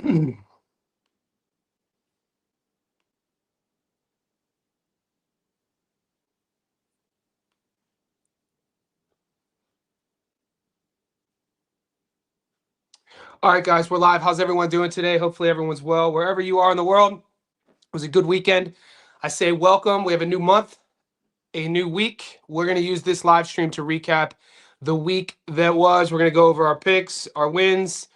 All right, guys, we're live. How's everyone doing today? Hopefully, everyone's well. Wherever you are in the world, it was a good weekend. I say welcome. We have a new month, a new week. We're going to use this live stream to recap the week that was. We're going to go over our picks, our wins,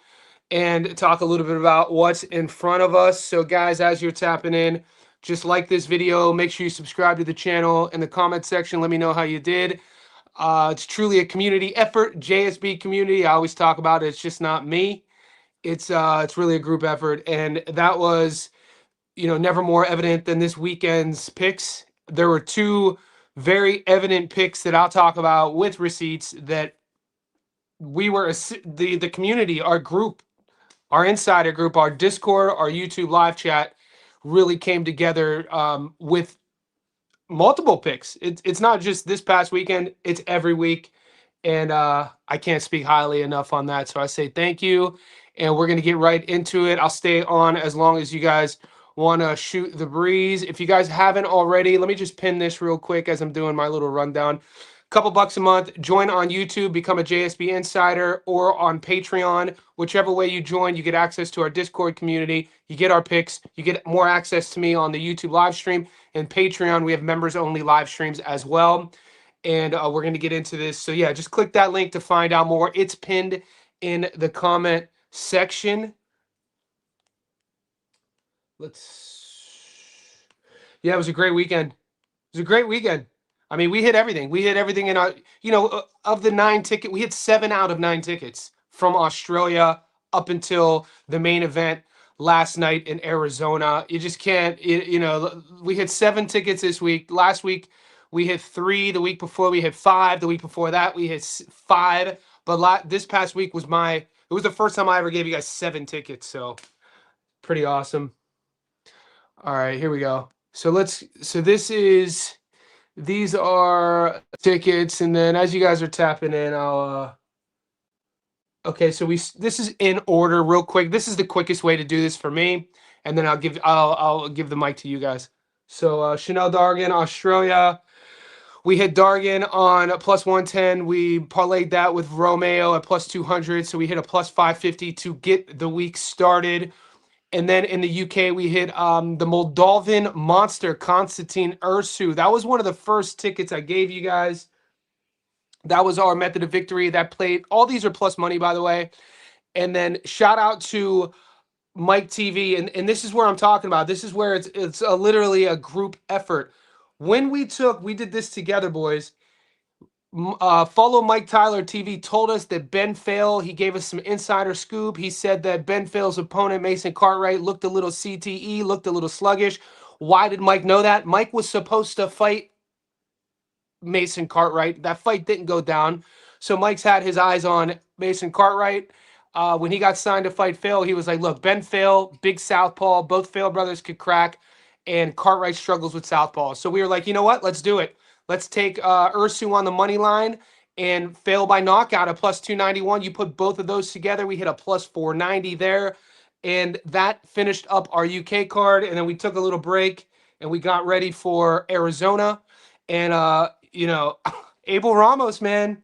and talk a little bit about what's in front of us. So, guys, as you're tapping in, just like this video. Make sure you subscribe to the channel. In the comment section, let me know how you did. It's truly a community effort, JSB community. I always talk about it. It's just not me. It's really a group effort, and that was, never more evident than this weekend's picks. There were two very evident picks that I'll talk about with receipts that we were the community, our group, our insider group, our Discord, our YouTube live chat really came together with multiple picks. It's not just this past weekend, it's every week. And I can't speak highly enough on that. So I say thank you. And we're going to get right into it. I'll stay on as long as you guys want to shoot the breeze. If you guys haven't already, let me just pin this real quick as I'm doing my little rundown. Couple bucks a month. Join on YouTube, become a JSB Insider, or on Patreon. Whichever way you join, you get access to our Discord community. You get our picks. You get more access to me on the YouTube live stream. And Patreon, we have members-only live streams as well. And we're going to get into this. So, yeah, just click that link to find out more. It's pinned in the comment section. Yeah, it was a great weekend. It was a great weekend. I mean, we hit everything. We hit everything in our, of the 9 tickets, we hit 7 out of 9 tickets from Australia up until the main event last night in Arizona. You just can't, we hit 7 tickets this week. Last week, we hit 3. The week before, we hit 5. The week before that, we hit 5. But this past week was it was the first time I ever gave you guys 7 tickets. So pretty awesome. All right, here we go. So these are tickets, and then as you guys are tapping in, okay, so this is in order real quick. This is the quickest way to do this for me, and then I'll give the mic to you guys. So Chanel Dargan, Australia. We hit Dargan on a plus 110. We parlayed that with Romeo at plus 200, so we hit a plus 550 to get the week started. And then in the UK, we hit the Moldovan monster, Konstantin Ursu. That was one of the first tickets I gave you guys. That was our method of victory. That played. All these are plus money, by the way. And then shout out to Mike TV. And this is where I'm talking about. This is where it's literally a group effort. When we did this together, boys. Follow Mike Tyler TV told us that Ben Fail, he gave us some insider scoop. He said that Ben Fail's opponent, Mason Cartwright, looked a little CTE, looked a little sluggish. Why did Mike know that? Mike was supposed to fight Mason Cartwright. That fight didn't go down. So Mike's had his eyes on Mason Cartwright. When he got signed to fight Fail, he was like, look, Ben Fail, big southpaw, both Fail brothers could crack, and Cartwright struggles with southpaw. So we were like, you know what? Let's do it. Let's take Ursu on the money line and Fail by knockout at plus 291. You put both of those together, we hit a plus 490 there. And that finished up our UK card. And then we took a little break and we got ready for Arizona. And, Abel Ramos, man.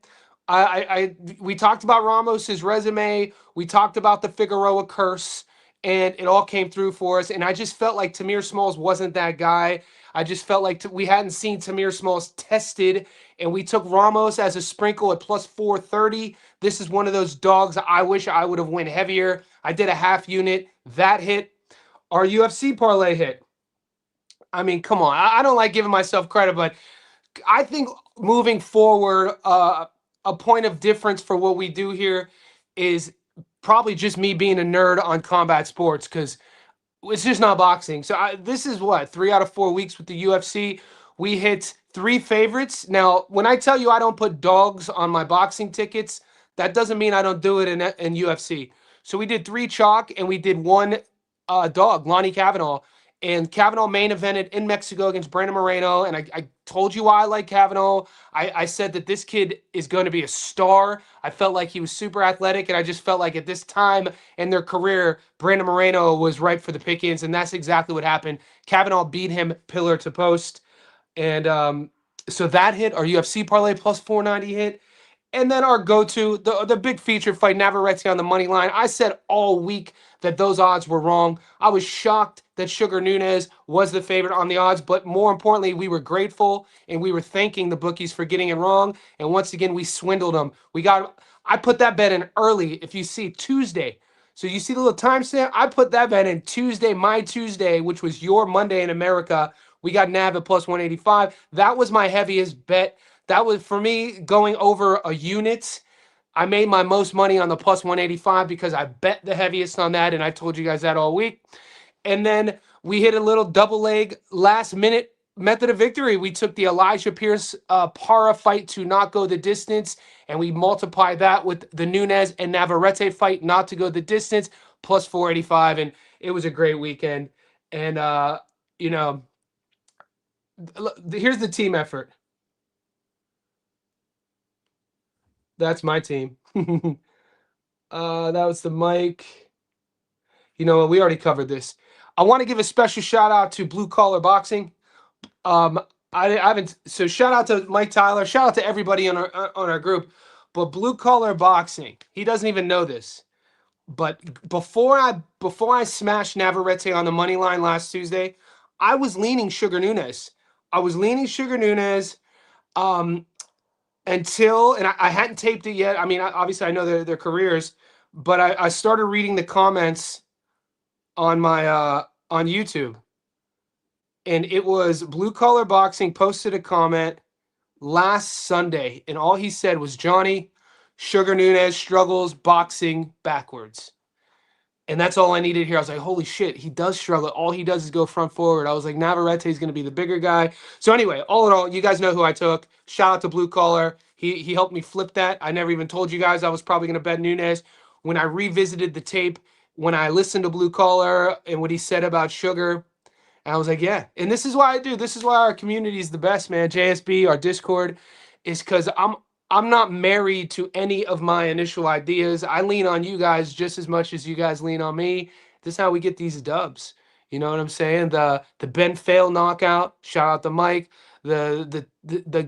We talked about Ramos's resume. We talked about the Figueroa curse. And it all came through for us. And I just felt like Tamir Smalls wasn't that guy. I just felt like we hadn't seen Tamir Smalls tested, and we took Ramos as a sprinkle at plus 430. This is one of those dogs I wish I would have went heavier. I did a half unit. That hit. Our UFC parlay hit. I mean, come on. I don't like giving myself credit, but I think moving forward, a point of difference for what we do here is probably just me being a nerd on combat sports, because it's just not boxing. So this is what, 3 out of 4 weeks with the UFC. We hit 3 favorites. Now, when I tell you I don't put dogs on my boxing tickets, that doesn't mean I don't do it in UFC. So we did 3 chalk and we did 1 dog, Lonnie Kavanaugh. And Kavanaugh main evented in Mexico against Brandon Moreno. And I told you why I like Kavanaugh. I said that this kid is going to be a star. I felt like he was super athletic. And I just felt like at this time in their career, Brandon Moreno was ripe for the pickings. And that's exactly what happened. Kavanaugh beat him pillar to post. And so that hit. Our UFC parlay plus 490 hit. And then our go-to, the big feature fight, Navarrete on the money line. I said all week that those odds were wrong. I was shocked that Sugar Nunez was the favorite on the odds, but more importantly, we were grateful and we were thanking the bookies for getting it wrong. And once again, we swindled them. I put that bet in early. If you see Tuesday, so you see the little timestamp. I put that bet in Tuesday, my Tuesday, which was your Monday in America. We got Nav at plus 185. That was my heaviest bet. That was for me going over a unit. I made my most money on the plus 185 because I bet the heaviest on that, and I told you guys that all week. And then we hit a little double leg last minute method of victory. We took the Elijah Pierce Para fight to not go the distance, and we multiplied that with the Nunez and Navarrete fight not to go the distance, plus 485. And it was a great weekend. And, you know, here's the team effort. That's my team. That was the mic. You know, we already covered this. I want to give a special shout out to Blue Collar Boxing. I haven't. So shout out to Mike Tyler. Shout out to everybody on our group. But Blue Collar Boxing, he doesn't even know this. But before I smashed Navarrete on the money line last Tuesday, I was leaning Sugar Nunez. I was leaning Sugar Nunez. Until, and I hadn't taped it yet. I mean, obviously I know their careers, but I started reading the comments on my on YouTube, and it was Blue Collar Boxing posted a comment last Sunday, and all he said was, Johnny, Sugar Nunez struggles boxing backwards. And that's all I needed to hear. I was like, holy shit, he does struggle. All he does is go front forward. I was like, Navarrete is going to be the bigger guy. So anyway, all in all, you guys know who I took. Shout out to Blue Collar. He helped me flip that. I never even told you guys I was probably going to bet Nunez. When I revisited the tape, when I listened to Blue Collar and what he said about Sugar, and I was like, yeah. And this is why I do. This is why our community is the best, man. JSB, our Discord, is because I'm not married to any of my initial ideas. I lean on you guys just as much as you guys lean on me. This is how we get these dubs. You know what I'm saying? The Ben Fail knockout. Shout out to Mike. The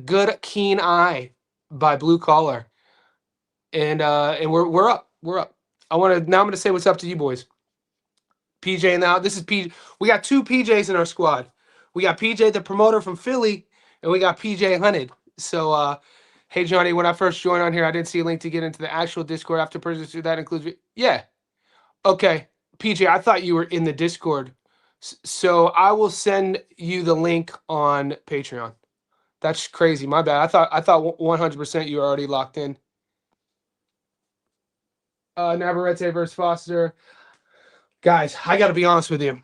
good keen eye by Blue Collar. And we're up. We're up. I'm gonna say what's up to you boys. PJ now. This is PJ. We got two PJs in our squad. We got PJ, the promoter from Philly, and we got PJ Hunted. So hey, Johnny, when I first joined on here, I didn't see a link to get into the actual Discord after purchase. That includes... Yeah. Okay. PJ, I thought you were in the Discord. So I will send you the link on Patreon. That's crazy. My bad. I thought 100% you were already locked in. Navarrete versus Foster. Guys, I got to be honest with you.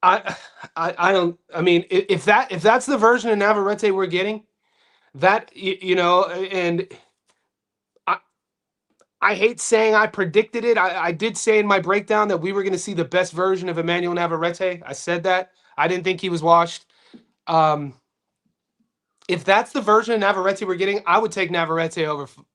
I don't... I mean, if that's the version of Navarrete we're getting, that, you know, and I hate saying I predicted it. I did say in my breakdown that we were going to see the best version of Emmanuel Navarrete. I said that. I didn't think he was washed. If that's the version of Navarrete we're getting, I would take Navarrete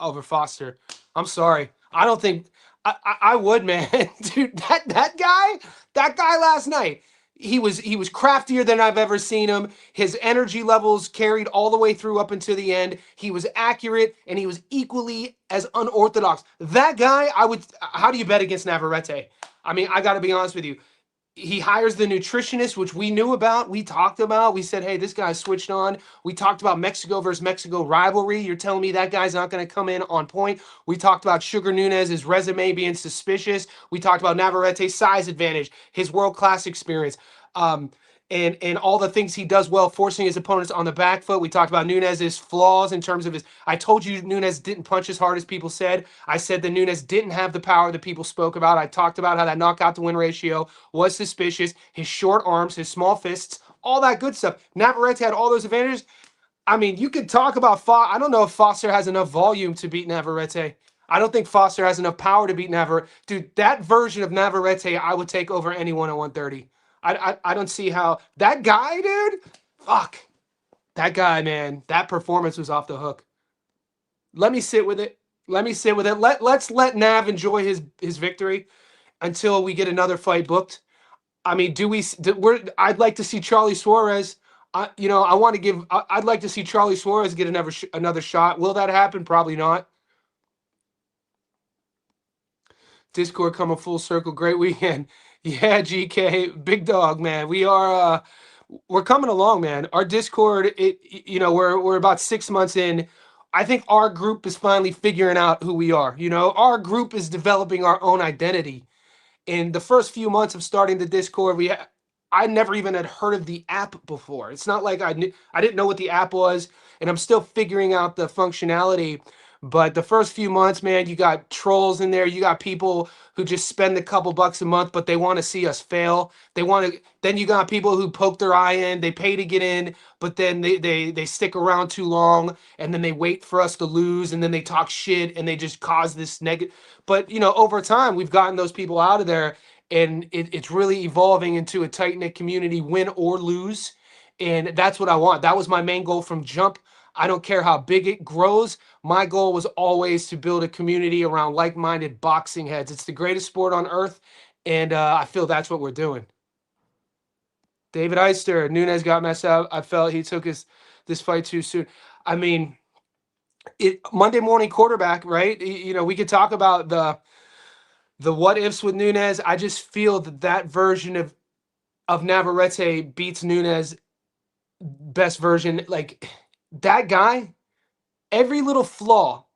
over Foster. I'm sorry. I don't think... I would, man. Dude, that guy last night, he was craftier than I've ever seen him. His energy levels carried all the way through up until the end. He was accurate, and he was equally as unorthodox. That guy, how do you bet against Navarrete? I mean, I got to be honest with you. He hires the nutritionist, which we knew about. We talked about. We said, hey, this guy's switched on. We talked about Mexico versus Mexico rivalry. You're telling me that guy's not going to come in on point. We talked about Sugar Nunez's resume being suspicious. We talked about Navarrete's size advantage, his world-class experience, and all the things he does well, forcing his opponents on the back foot. We talked about Nunez's flaws in terms of his... I told you Nunez didn't punch as hard as people said. I said that Nunez didn't have the power that people spoke about. I talked about how that knockout to win ratio was suspicious. His short arms, his small fists, all that good stuff. Navarrete had all those advantages. I mean, you could talk about... I don't know if Foster has enough volume to beat Navarrete. I don't think Foster has enough power to beat Navarrete. Dude, that version of Navarrete, I would take over anyone at 130. I don't see how that guy, dude. Fuck that guy, man. That performance was off the hook. Let me sit with it. Let me sit with it. Let's let Nav enjoy his victory until we get another fight booked. I mean, I'd like to see Charlie Suarez. I want to give. I'd like to see Charlie Suarez get another shot. Will that happen? Probably not. Discord coming full circle. Great weekend. Yeah, GK, big dog, man. We're coming along, man. Our Discord, we're about 6 months in. I think our group is finally figuring out who we are. Our group is developing our own identity. In the first few months of starting the Discord, I never even had heard of the app before. It's not like I didn't know what the app was, and I'm still figuring out the functionality. But the first few months, man, you got trolls in there. You got people who just spend a couple bucks a month, but they want to see us fail. They want to. Then you got people who poke their eye in. They pay to get in, but then they stick around too long, and then they wait for us to lose, and then they talk shit, and they just cause this negative. But over time, we've gotten those people out of there, and it's really evolving into a tight knit community, win or lose, and that's what I want. That was my main goal from jump. I don't care how big it grows. My goal was always to build a community around like-minded boxing heads. It's the greatest sport on earth, and I feel that's what we're doing. David Eister, Nunez got messed up. I felt he took this fight too soon. I mean, Monday morning quarterback, right? We could talk about the what ifs with Nunez. I just feel that version of Navarrete beats Nunez best version. Like that guy, every little flaw,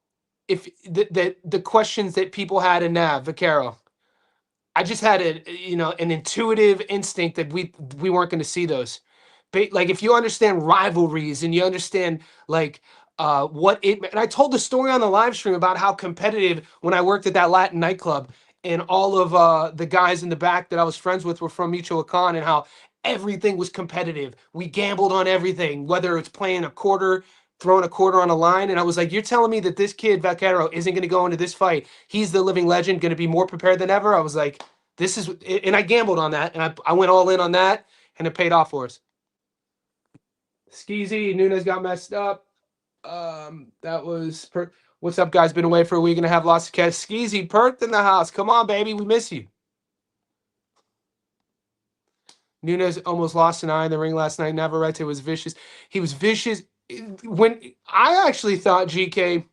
if the questions that people had in Vaquero, I just had an intuitive instinct that we weren't going to see those. But like if you understand rivalries and you understand like and I told the story on the live stream about how competitive when I worked at that Latin nightclub and all of the guys in the back that I was friends with were from Michoacan and how everything was competitive. We gambled on everything, whether it's playing a quarter, throwing a quarter on a line. And I was like, you're telling me that this kid, Vaquero, isn't going to go into this fight. He's the living legend, going to be more prepared than ever. I was like, and I gambled on that. And I went all in on that and it paid off for us. Skeezy, Nunez got messed up. That was what's up, guys? Been away for a week and a half. Lots of cats. Skeezy, Perth in the house. Come on, baby. We miss you. Nunez almost lost an eye in the ring last night. Navarrete was vicious. He was vicious. When I actually thought, GK,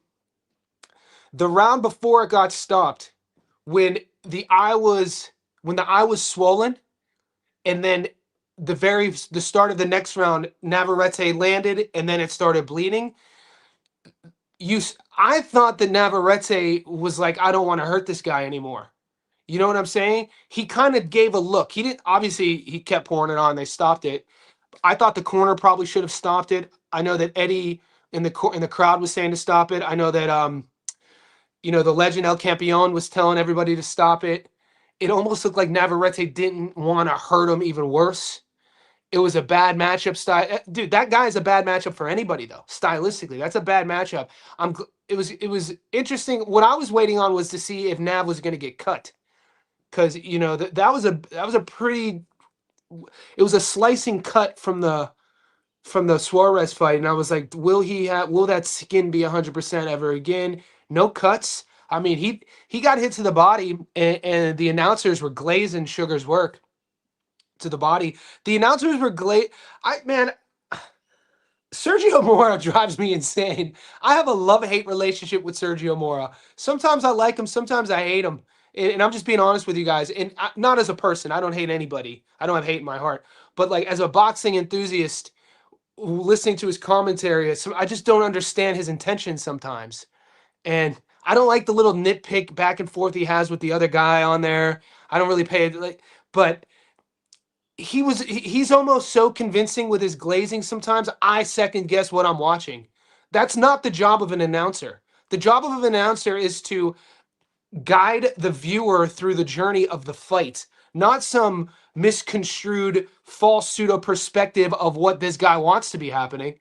the round before it got stopped, when the eye was swollen, and then the start of the next round, Navarrete landed, and then it started bleeding. I thought that Navarrete was like, I don't want to hurt this guy anymore. You know what I'm saying? He kind of gave a look. He didn't. Obviously, he kept pouring it on. They stopped it. I thought the corner probably should have stopped it. I know that Eddie in the crowd was saying to stop it. I know that the legend El Campeon was telling everybody to stop it. It almost looked like Navarrete didn't want to hurt him even worse. It was a bad matchup style. Dude, that guy is a bad matchup for anybody though. Stylistically, that's a bad matchup. It was interesting. What I was waiting on was to see if Nav was going to get cut. Cuz that was a pretty it was a slicing cut from the Suarez fight, and I was like, will that skin be 100% ever again? No cuts. I mean, he got hit to the body, and the announcers were glazing Sugar's work to the body. The announcers were Sergio Mora drives me insane. I have a love-hate relationship with Sergio Mora. Sometimes I like him, sometimes I hate him. And I'm just being honest with you guys. And not as a person. I don't hate anybody. I don't have hate in my heart. But like as a boxing enthusiast, listening to his commentary, I just don't understand his intentions sometimes. And I don't like the little nitpick back and forth he has with the other guy on there. I don't really pay it. But he's almost so convincing with his glazing sometimes I second guess what I'm watching. That's not the job of an announcer. The job of an announcer is to guide the viewer through the journey of the fight, not some misconstrued false pseudo perspective of what this guy wants to be happening.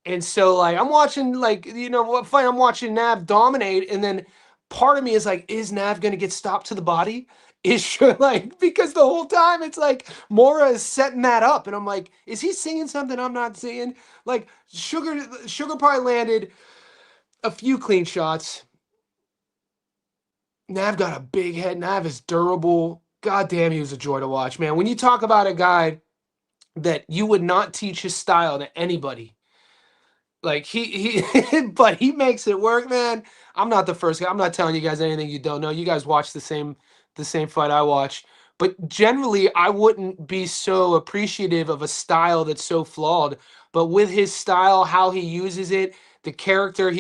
And so like I'm watching what fight I'm watching Nav dominate, and then part of me is like, is Nav gonna get stopped to the body? Is sure like because the whole time it's like Mora is setting that up, and I'm like, is he seeing something I'm not seeing? Like Sugar probably landed a few clean shots. Nav got a big head. Nav is durable. God damn, he was a joy to watch, man. When you talk about a guy that you would not teach his style to anybody, like but he makes it work, man. I'm not the first guy. I'm not telling you guys anything you don't know. You guys watch the same fight I watch. But generally, I wouldn't be so appreciative of a style that's so flawed. But with his style, how he uses it, the character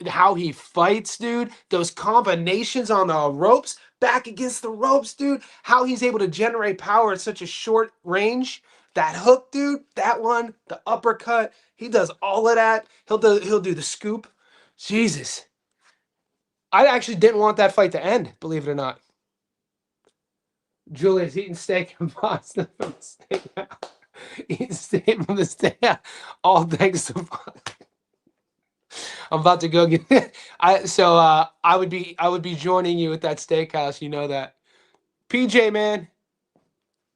how he fights, dude, those combinations on the ropes, back against the ropes, dude, how he's able to generate power at such a short range. That hook, dude, that one, the uppercut, he does all of that. He'll do the scoop. Jesus. I actually didn't want that fight to end, believe it or not. Julia's eating steak and pasta from the steak. Eating steak from the steak. All thanks to I'm about to go get I would be joining you at that steakhouse, you know that. PJ, man,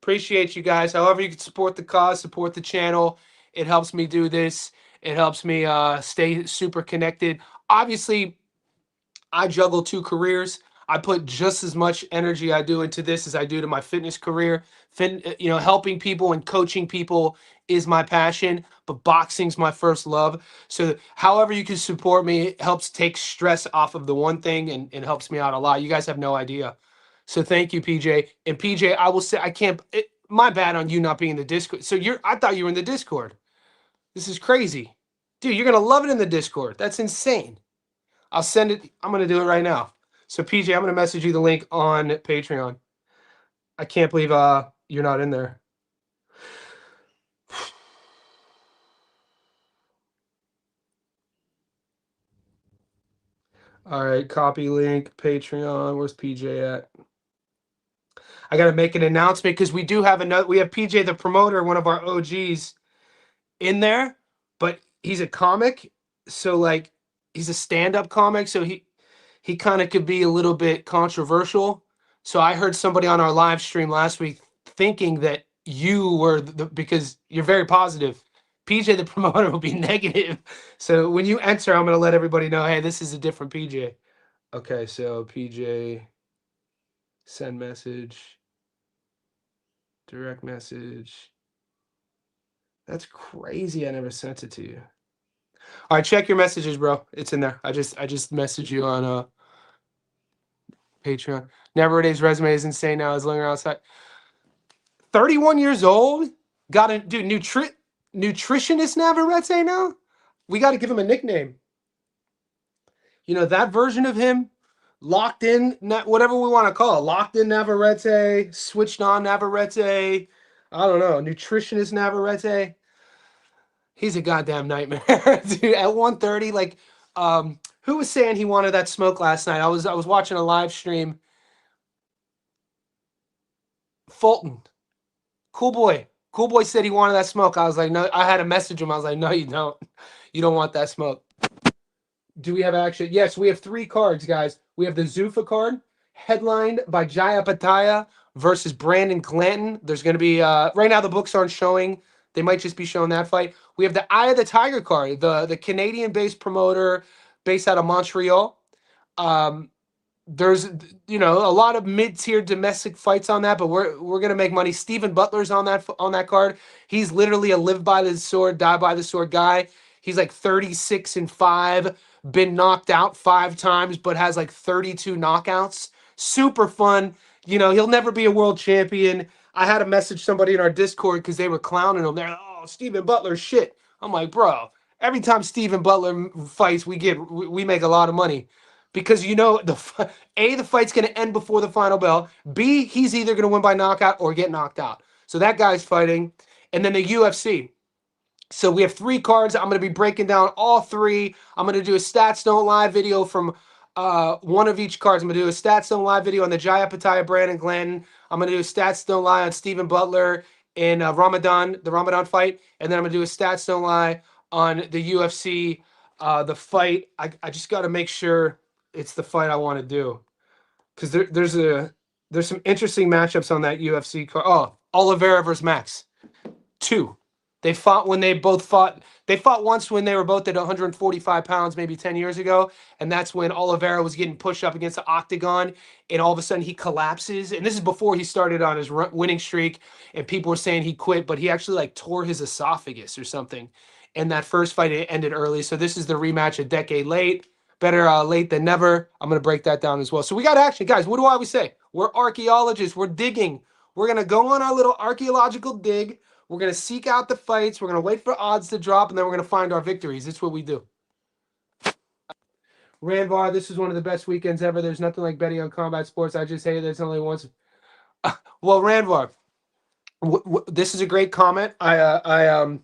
appreciate you guys. However you can support the cause, support the channel. It helps me do this. It helps me stay super connected. Obviously, I juggle 2 careers. I put just as much energy I do into this as I do to my fitness career. Helping people and coaching people is my passion, but boxing's my first love. So however you can support me, it helps take stress off of the one thing and helps me out a lot. You guys have no idea. So thank you, PJ. And PJ, I will say I can't. My bad on you not being in the Discord. So I thought you were in the Discord. This is crazy, dude. You're gonna love it in the Discord. That's insane. I'll send it. I'm gonna do it right now. So PJ, I'm gonna message you the link on Patreon. I can't believe you're not in there. All right, copy link, Patreon. Where's PJ at? I gotta make an announcement because we do have another. We have PJ the promoter, one of our OGs, in there, but he's a comic, so like he's a stand-up comic, so he kind of could be a little bit controversial. So I heard somebody on our live stream last week thinking that you were because you're very positive. PJ the promoter will be negative. So when you enter, I'm gonna let everybody know, hey, this is a different PJ. Okay, so PJ, send message, direct message. That's crazy. I never sent it to you. All right, check your messages, bro. It's in there. I just messaged you on Patreon. Navarrete's resume is insane now. He's lingering outside. 31 years old. Got to do nutritionist Navarrete now. We got to give him a nickname. You know that version of him, locked in, whatever we want to call it, locked in Navarrete, switched on Navarrete. I don't know, nutritionist Navarrete. He's a goddamn nightmare, dude. At 1:30, like, who was saying he wanted that smoke last night? I was watching a live stream. Fulton, cool boy said he wanted that smoke. I was like, no. I had to message him. I was like, no, you don't. You don't want that smoke. Do we have action? Yes, we have 3 cards, guys. We have the Zuffa card, headlined by Jaya Pataya versus Brandon Clanton. There's going to be right now the books aren't showing. They might just be showing that fight. We have the Eye of the Tiger card, the Canadian-based promoter based out of Montreal. There's a lot of mid-tier domestic fights on that, but we're gonna make money. Stephen Butler's on that card. He's literally a live by the sword, die by the sword guy. He's like 36-5, been knocked out 5 times, but has like 32 knockouts. Super fun. He'll never be a world champion. I had to message somebody in our Discord because they were clowning him. They're like, oh, Stephen Butler, shit. I'm like, bro, every time Stephen Butler fights, we make a lot of money. Because the fight's going to end before the final bell. B, he's either going to win by knockout or get knocked out. So that guy's fighting. And then the UFC. So we have 3 cards. I'm going to be breaking down all 3. I'm going to do a Stats Don't Lie video from one of each card. I'm going to do a Stats Don't Lie video on the Jaya Pataya, Brandon Glenn. I'm going to do a Stats Don't Lie on Stephen Butler in the Ramadan fight. And then I'm going to do a Stats Don't Lie on the UFC, the fight. I just got to make sure it's the fight I want to do because there's some interesting matchups on that UFC card. Oh, Oliveira versus Max. Two. They fought when they both fought. They fought once when they were both at 145 pounds, maybe 10 years ago. And that's when Oliveira was getting pushed up against the octagon. And all of a sudden he collapses. And this is before he started on his winning streak. And people were saying he quit, but he actually like tore his esophagus or something. And that first fight it ended early. So this is the rematch a decade late. Better late than never. I'm going to break that down as well. So we got action. Guys, what do I always say? We're archaeologists. We're digging. We're going to go on our little archaeological dig. We're going to seek out the fights. We're going to wait for odds to drop, and then we're going to find our victories. That's what we do. Randvar, this is one of the best weekends ever. There's nothing like betting on combat sports. I just hate it. There's only once. Well, Randvar, this is a great comment. I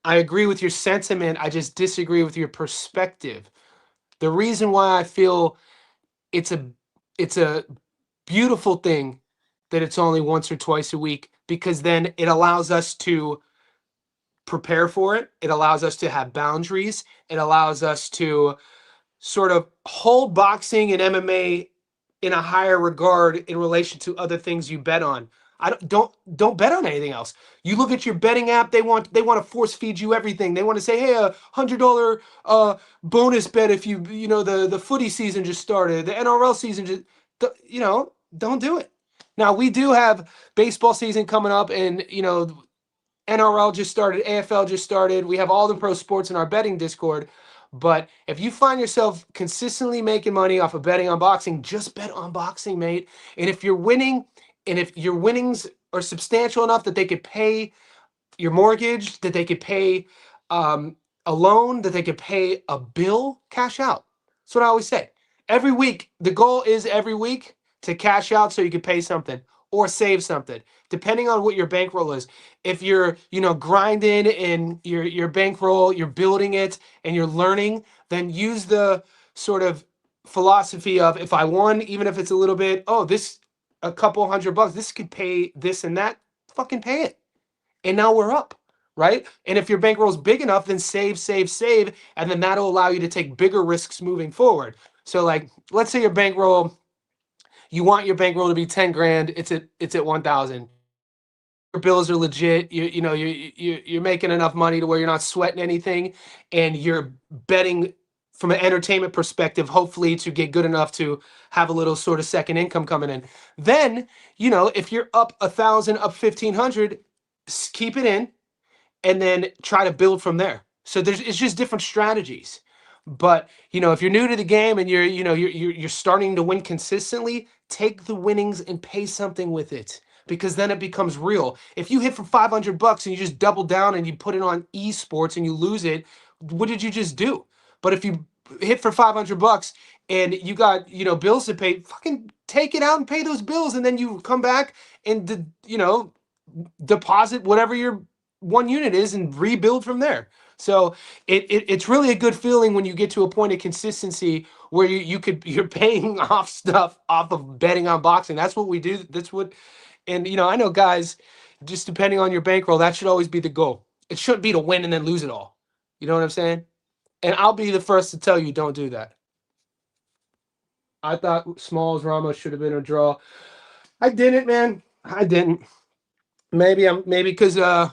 agree with your sentiment. I just disagree with your perspective. The reason why I feel it's a beautiful thing that it's only once or twice a week, because then it allows us to prepare for it. It allows us to have boundaries. It allows us to sort of hold boxing and MMA in a higher regard in relation to other things you bet on. I don't bet on anything else. You look at your betting app, they want to force feed you everything. They want to say, hey, $100 bonus bet if the footy season just started, the NRL season just don't do it. Now we do have baseball season coming up, and NRL just started, AFL just started. We have all the pro sports in our betting Discord. But if you find yourself consistently making money off of betting on boxing, just bet on boxing, mate. And if you're winning, and if your winnings are substantial enough that they could pay your mortgage, that they could pay a loan, that they could pay a bill, cash out. That's what I always say. Every week, the goal is every week to cash out so you can pay something or save something, depending on what your bankroll is. If you're, grinding in your bankroll, you're building it and you're learning, then use the sort of philosophy of, if I won, even if it's a little bit, a couple $100, this could pay this and that, fucking pay it. And now we're up, right? And if your bankroll is big enough, then save, and then that'll allow you to take bigger risks moving forward. So like, let's say your bankroll, you want your bankroll to be 10 grand, it's at 1,000. Your bills are legit. You're making enough money to where you're not sweating anything, and you're betting from an entertainment perspective, hopefully to get good enough to have a little sort of second income coming in. Then, if you're up 1,000, up 1,500, keep it in, and then try to build from there. So it's just different strategies. But if you're new to the game and you're starting to win consistently, take the winnings and pay something with it, because then it becomes real. If you hit for $500 and you just double down and you put it on esports and you lose it, what did you just do? But if you hit for $500 and you got bills to pay, fucking take it out and pay those bills, and then you come back and deposit whatever your one unit is and rebuild from there. So it's really a good feeling when you get to a point of consistency where you're paying off stuff off of betting on boxing. That's what we do. That's what, and I know guys, just depending on your bankroll, that should always be the goal. It shouldn't be to win and then lose it all. You know what I'm saying? And I'll be the first to tell you, don't do that. I thought Smalls Ramos should have been a draw. I didn't, man. I didn't. Maybe because I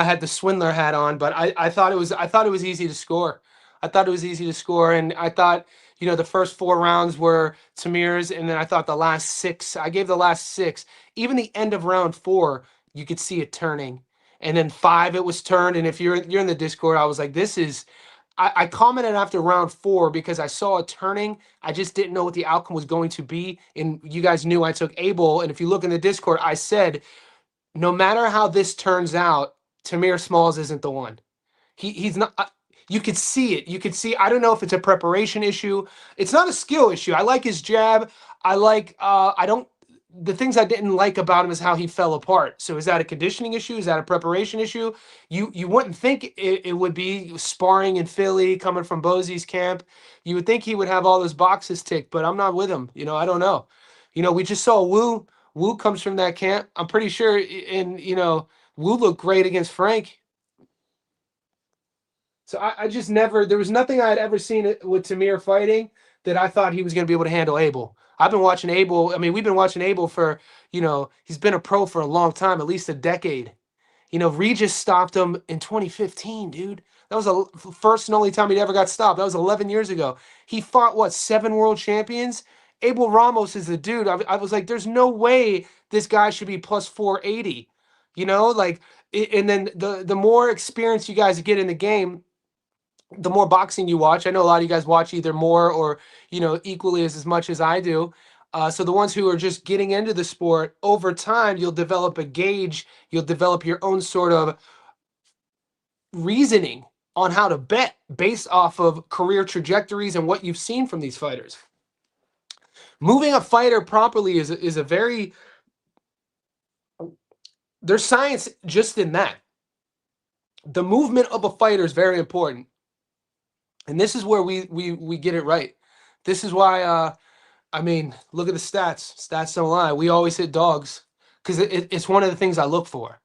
had the swindler hat on, but I thought it was easy to score. I thought it was easy to score, and I thought the first 4 rounds were Tamir's, and then I thought the last 6. I gave the last 6. Even the end of round 4, you could see it turning, and then 5 it was turned. And if you're in the Discord, I was like, this is. I commented after round 4 because I saw it turning. I just didn't know what the outcome was going to be, and you guys knew I took Abel. And if you look in the Discord, I said, no matter how this turns out, Tamir Smalls isn't the one. He's not. You could see it. You could see. I don't know if it's a preparation issue. It's not a skill issue. I like his jab. I like. I don't. The things I didn't like about him is how he fell apart. So is that a conditioning issue? Is that a preparation issue? You wouldn't think it would be sparring in Philly, coming from Bosie's camp. You would think he would have all those boxes ticked, but I'm not with him. I don't know. We just saw Wu. Wu comes from that camp. I'm pretty sure, Wu looked great against Frank. So I just never, there was nothing I had ever seen with Tamir fighting that I thought he was going to be able to handle Abel. I've been watching Abel. I mean, we've been watching Abel for, he's been a pro for a long time, at least a decade. Regis stopped him in 2015, dude. That was the first and only time he'd ever got stopped. That was 11 years ago. He fought, what, 7 world champions? Abel Ramos is the dude. I was like, there's no way this guy should be plus 480. Like, and then the more experience you guys get in the game, the more boxing you watch. I know a lot of you guys watch either more or, equally as much as I do. So the ones who are just getting into the sport, over time, you'll develop a gauge. You'll develop your own sort of reasoning on how to bet based off of career trajectories and what you've seen from these fighters. Moving a fighter properly is a very, there's science just in that. The movement of a fighter is very important. And this is where we get it right. This is why, I mean, look at the stats. Stats don't lie. We always hit dogs because it's one of the things I look for.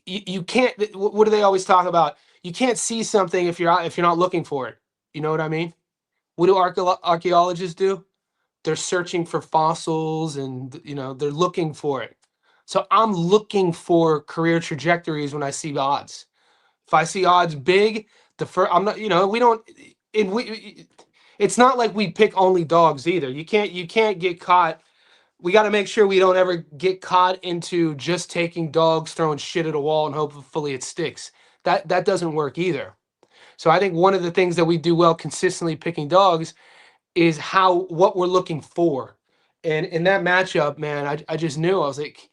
You can't. What do they always talk about? You can't see something if you're not looking for it. You know what I mean? What do archaeologists do? They're searching for fossils, and they're looking for it. So I'm looking for career trajectories when I see odds. If I see odds big, the first, I'm not. We don't. It's not like we pick only dogs either. You can't get caught. We got to make sure we don't ever get caught into just taking dogs, throwing shit at a wall, and hopefully it sticks. That doesn't work either. So I think one of the things that we do well consistently picking dogs is what we're looking for. And in that matchup, man, I just knew. I was like,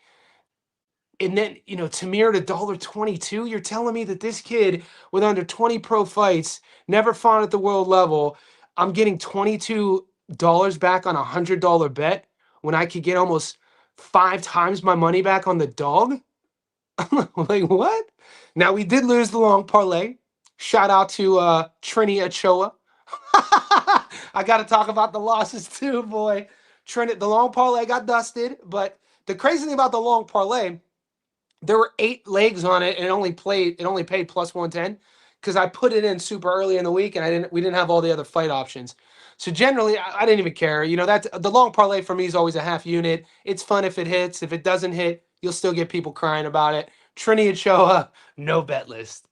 and then, Tamir at $1.22, you're telling me that this kid with under 20 pro fights, never fought at the world level, I'm getting $22 back on a $100 bet when I could get almost 5 times my money back on the dog? I'm like, what? Now, we did lose the long parlay. Shout out to Trini Ochoa. I got to talk about the losses too, boy. The long parlay got dusted, but the crazy thing about the long parlay, there were 8 legs on it, and it only paid plus 110 because I put it in super early in the week, and we didn't have all the other fight options. So generally, I didn't even care. That's the long parlay for me is always a half unit. It's fun if it hits. If it doesn't hit, you'll still get people crying about it. Trini Ochoa, no bet list.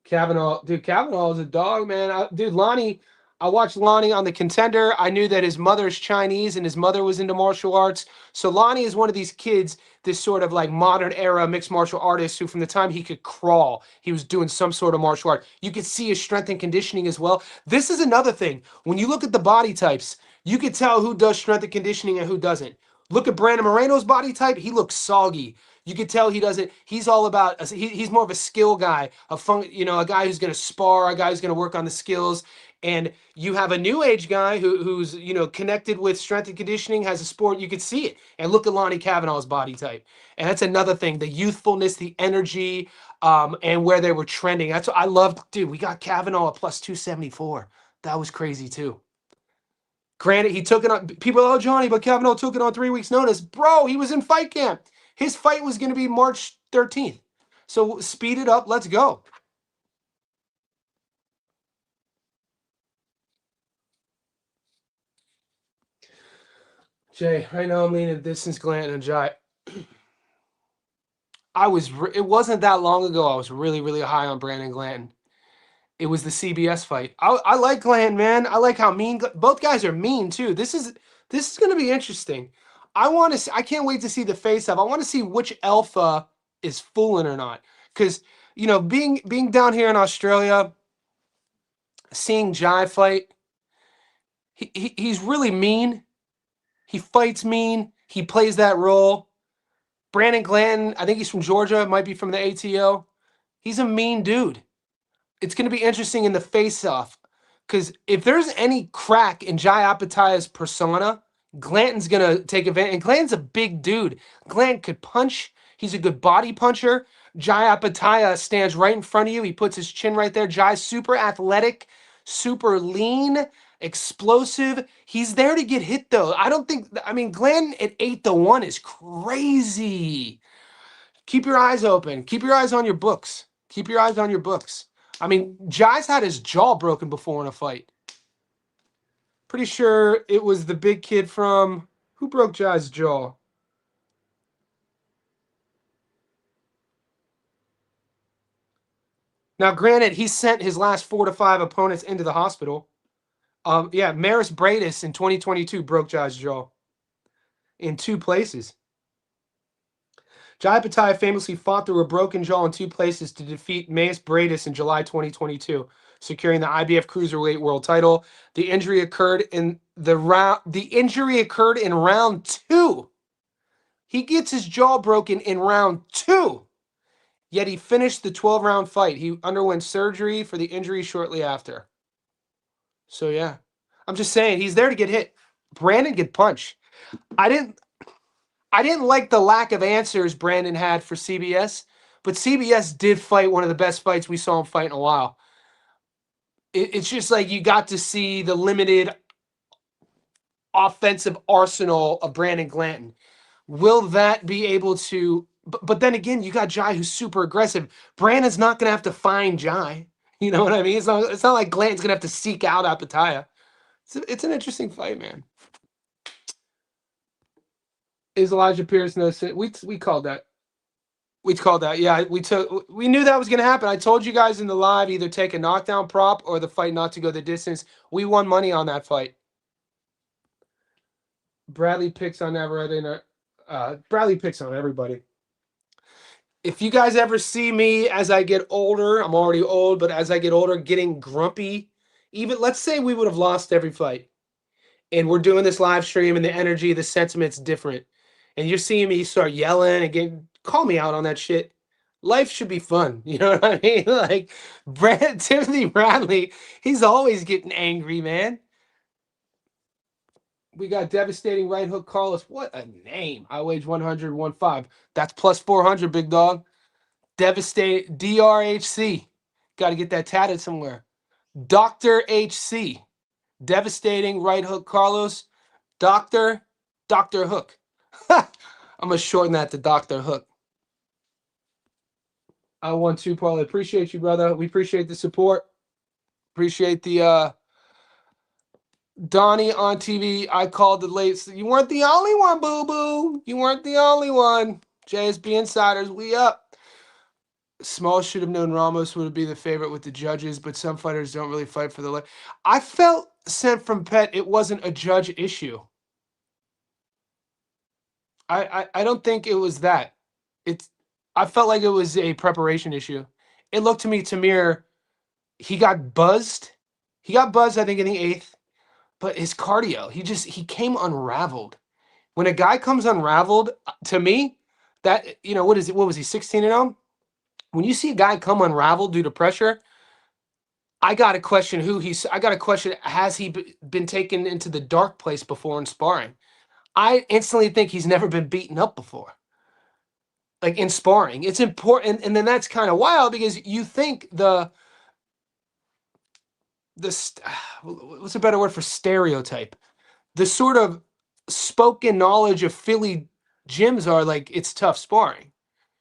Kavanaugh is a dog, man. Dude, Lonnie, I watched Lonnie on The Contender. I knew that his mother's Chinese and his mother was into martial arts. So Lonnie is one of these kids, this sort of like modern era mixed martial artist who from the time he could crawl, he was doing some sort of martial art. You could see his strength and conditioning as well. This is another thing. When you look at the body types, you could tell who does strength and conditioning and who doesn't. Look at Brandon Moreno's body type. He looks soggy. You could tell he doesn't. He's all about. He's more of a skill guy, a guy who's going to spar, a guy who's going to work on the skills. And you have a new age guy who's connected with strength and conditioning, has a sport. You could see it. And look at Lonnie Kavanaugh's body type. And that's another thing: the youthfulness, the energy, and where they were trending. That's what I loved, dude. We got Kavanaugh at plus 274. That was crazy too. Granted, he took it on. People, oh Johnny, but Kavanaugh took it on 3 weeks' notice, bro. He was in fight camp. His fight was going to be March 13th. So speed it up. Let's go. Jay, right now I'm leaning distance Glanton and Jai. It wasn't that long ago. I was really, really high on Brandon Glanton. It was the CBS fight. I like Glanton, man. I like how mean both guys are mean too. This is going to be interesting. I can't wait to see the face off. I want to see which alpha is fooling or not. Because, being down here in Australia, seeing Jai fight, he's really mean. He fights mean. He plays that role. Brandon Glanton, I think he's from Georgia, might be from the ATO. He's a mean dude. It's going to be interesting in the face-off. Because if there's any crack in Jai Apatai's persona, Glanton's going to take advantage. And Glanton's a big dude. Glanton could punch. He's a good body puncher. Jai Apataya stands right in front of you. He puts his chin right there. Jai's super athletic, super lean, explosive. He's there to get hit, though. I mean, Glenn at 8-1 is crazy. Keep your eyes open. Keep your eyes on your books. Keep your eyes on your books. I mean, Jai's had his jaw broken before in a fight. Pretty sure it was the big kid from... Who broke Jai's jaw? Now, granted, he sent his last 4 to 5 opponents into the hospital. Yeah, Maris Bradis in 2022 broke Jai's jaw in 2 places. Jai Pattaya famously fought through a broken jaw in 2 places to defeat Maris Bradis in July 2022, securing the IBF Cruiserweight World Title. The injury occurred in round 2. He gets his jaw broken in round 2. Yet he finished the 12-round fight. He underwent surgery for the injury shortly after. So yeah, I'm just saying he's there to get hit. Brandon get punched. I didn't like the lack of answers Brandon had for CBS, but CBS did fight one of the best fights we saw him fight in a while. It's just like you got to see the limited offensive arsenal of Brandon Glanton. Will that be able to... But then again, you got Jai who's super aggressive. Brandon's not going to have to find Jai. You know what I mean? It's not like Glanton's going to have to seek out Apataya. It's an interesting fight, man. Is Elijah Pierce no sin? We called that. We called that. Yeah, we knew that was going to happen. I told you guys in the live, either take a knockdown prop or the fight not to go the distance. We won money on that fight. Bradley picks on Navarrete. Bradley picks on everybody. If you guys ever see me as I get older, I'm already old, but as I get older, getting grumpy, even let's say we would have lost every fight and we're doing this live stream and the energy, the sentiment's different. And you're seeing me start yelling and call me out on that shit. Life should be fun. You know what I mean? Like Timothy Bradley, he's always getting angry, man. We got devastating right hook Carlos. What a name. I wage 100, 1-5. That's plus 400, big dog. Devastate DRHC. Got to get that tatted somewhere. Dr. HC. Devastating right hook Carlos. Dr. Hook. I'm going to shorten that to Dr. Hook. I won 2, Paul. I appreciate you, brother. We appreciate the support. Appreciate the Donnie on TV. I called the late. You weren't the only one, boo-boo. You weren't the only one. JSB Insiders, we up. Small should have known Ramos would be the favorite with the judges, but some fighters don't really fight for the leg. I felt sent from Pet it wasn't a judge issue. I don't think it was that. I felt like it was a preparation issue. It looked to me, Tamir, he got buzzed. He got buzzed, I think, in the 8th. But his cardio, he came unraveled. When a guy comes unraveled, to me, that, what was he, 16-0? When you see a guy come unraveled due to pressure, I got to question has he been taken into the dark place before in sparring? I instantly think he's never been beaten up before. Like in sparring. It's important, and then that's kind of wild because you think what's a better word for stereotype? The sort of spoken knowledge of Philly gyms are like, it's tough sparring.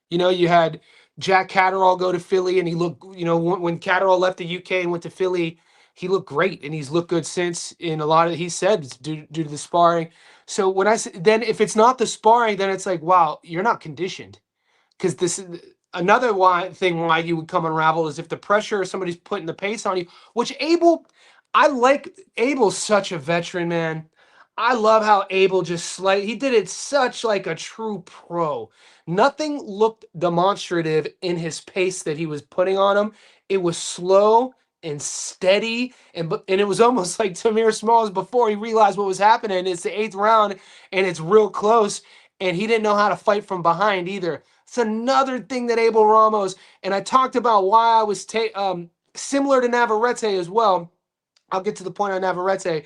You had Jack Catterall go to Philly and he looked, when Catterall left the UK and went to Philly, he looked great and he's looked good since in a lot of, he said it's due to the sparring. So when then if it's not the sparring, then it's like, wow, you're not conditioned. Because this is another thing why you would come unraveled is if the pressure or somebody's putting the pace on you, which Abel's such a veteran, man. I love how Abel he did it such like a true pro. Nothing looked demonstrative in his pace that he was putting on him. It was slow and steady, and it was almost like Tamir Smalls before he realized what was happening. It's the 8th round, and it's real close, and he didn't know how to fight from behind either. It's another thing that Abel Ramos, and I talked about why I was similar to Navarrete as well. I'll get to the point on Navarrete.